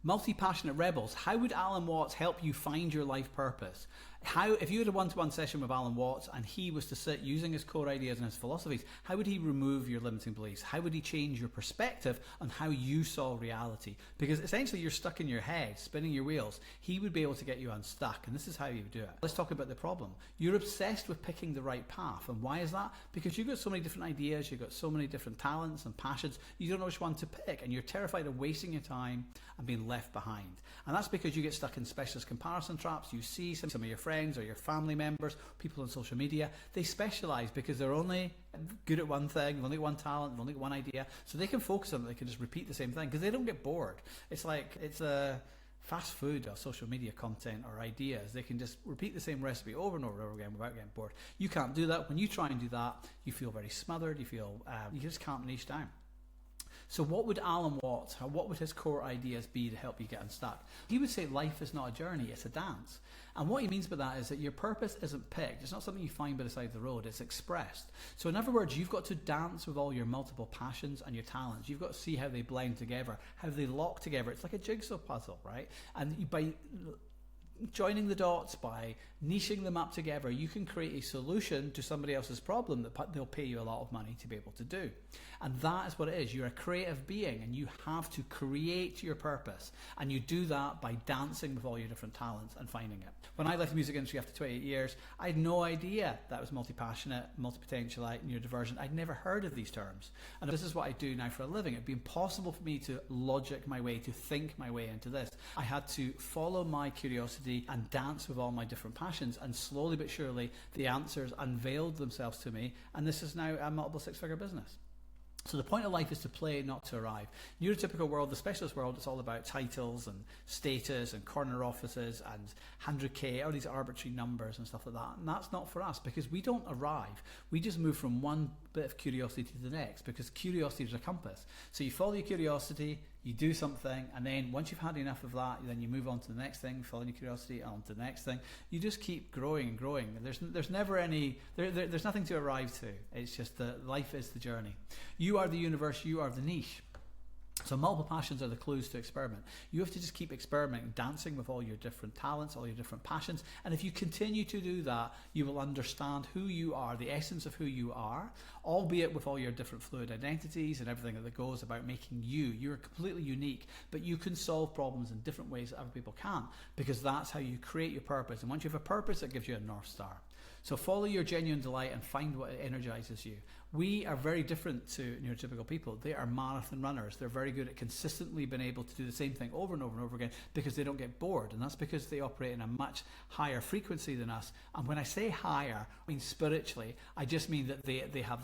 Multipassionate Rebels, how would Alan Watts help you find your life purpose? If you had a one-to-one session with Alan Watts and he was to sit using his core ideas and his philosophies, how would he remove your limiting beliefs? How would he change your perspective on how you saw reality? Because essentially you're stuck in your head, spinning your wheels. He would be able to get you unstuck, and this is how he would do it. Let's talk about the problem. You're obsessed with picking the right path, and why is that? Because you've got so many different ideas, you've got so many different talents and passions, you don't know which one to pick, and you're terrified of wasting your time and being left behind. And that's because you get stuck in specialist comparison traps. You see some of your friends or your family members, people on social media, they specialize because they're only good at one thing, they've only got one talent, they've only got one idea, so they can focus on it, they can just repeat the same thing because they don't get bored. It's like, it's a fast food of social media content or ideas. They can just repeat the same recipe over and over and over again without getting bored. You can't do that. When you try and do that, you feel very smothered, you feel, you just can't niche down. So what would Alan Watts, or what would his core ideas be to help you get unstuck? He would say life is not a journey, it's a dance. And what he means by that is that your purpose isn't picked. It's not something you find by the side of the road, it's expressed. So in other words, you've got to dance with all your multiple passions and your talents. You've got to see how they blend together, how they lock together. It's like a jigsaw puzzle, right? And by joining the dots, by niching them up together, you can create a solution to somebody else's problem that they'll pay you a lot of money to be able to do. And that is what it is. You're a creative being and you have to create your purpose, and you do that by dancing with all your different talents and finding it. When I left the music industry after 28 years, I had no idea that was multi-passionate, multi-potentialite, neurodivergent. I'd never heard of these terms. And this is what I do now for a living. It'd be impossible for me to logic my way, to think my way into this. I had to follow my curiosity and dance with all my different passions, and slowly but surely the answers unveiled themselves to me, and this is now a multiple six-figure business. So the point of life is to play, not to arrive. Neurotypical world, the specialist world, it's all about titles and status and corner offices and 100k, all these arbitrary numbers and stuff like that. And that's not for us, because we don't arrive. We just move from one bit of curiosity to the next, because curiosity is a compass. So you follow your curiosity, you do something, and then once you've had enough of that, then you move on to the next thing, follow your curiosity, on to the next thing. You just keep growing and growing. There's never any, there's nothing to arrive to. It's just that life is the journey. You are the universe, you are the niche. So multiple passions are the clues to experiment. You have to just keep experimenting, dancing with all your different talents, all your different passions. And if you continue to do that, you will understand who you are, the essence of who you are, albeit with all your different fluid identities and everything that goes about making you. You're completely unique, but you can solve problems in different ways that other people can't, because that's how you create your purpose. And once you have a purpose, it gives you a North Star. So follow your genuine delight and find what energizes you. We are very different to neurotypical people. They are marathon runners. They're very good at consistently being able to do the same thing over and over and over again because they don't get bored. And that's because they operate in a much higher frequency than us. And when I say higher, I mean spiritually, I just mean that they have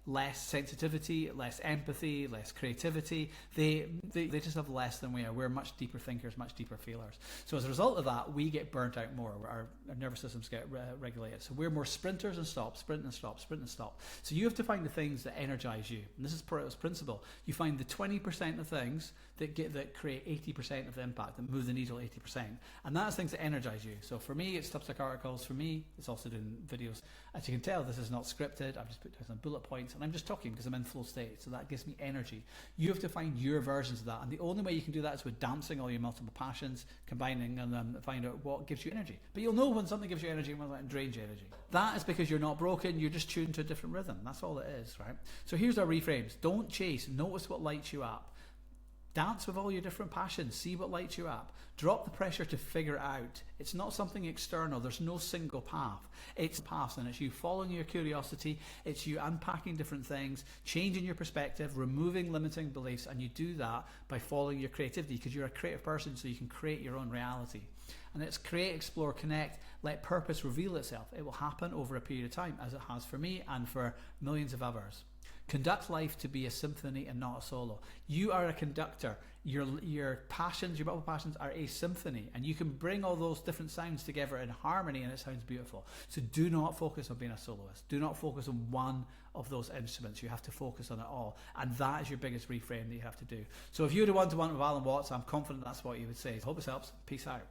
less sensitivity, less empathy, less creativity. They just have less than we are. We're much deeper thinkers, much deeper feelers. So as a result of that, we get burnt out more. Our nervous systems get regulated. So we're more sprinters and stop, sprint and stop, sprint and stop. So you have to find the things that energize you. And this is Pareto's principle. You find the 20% of things that create 80% of the impact, that move the needle 80%. And that's things that energize you. So for me, it's Substack articles. For me, it's also doing videos. As you can tell, this is not scripted. I've just put down some bullet points and I'm just talking because I'm in flow state. So that gives me energy. You have to find your versions of that. And the only way you can do that is with dancing all your multiple passions, combining and then find out what gives you energy. But you'll know when something gives you energy and when something drains you energy. That is because you're not broken. You're just tuned to a different rhythm. That's all it is, right? So here's our reframes. Don't chase. Notice what lights you up. Dance with all your different passions. See what lights you up. Drop the pressure to figure it out. It's not something external. There's no single path. It's paths, and it's you following your curiosity. It's you unpacking different things, changing your perspective, removing limiting beliefs, and you do that by following your creativity, because you're a creative person, so you can create your own reality. And it's create, explore, connect, let purpose reveal itself. It will happen over a period of time, as it has for me and for millions of others. Conduct life to be a symphony and not a solo. You are a conductor. Your passions, your multiple passions are a symphony, and you can bring all those different sounds together in harmony and it sounds beautiful. So do not focus on being a soloist. Do not focus on one of those instruments. You have to focus on it all, and that is your biggest reframe that you have to do. So if you had a one-to-one with Alan Watts, I'm confident that's what you would say. Hope this helps. Peace out.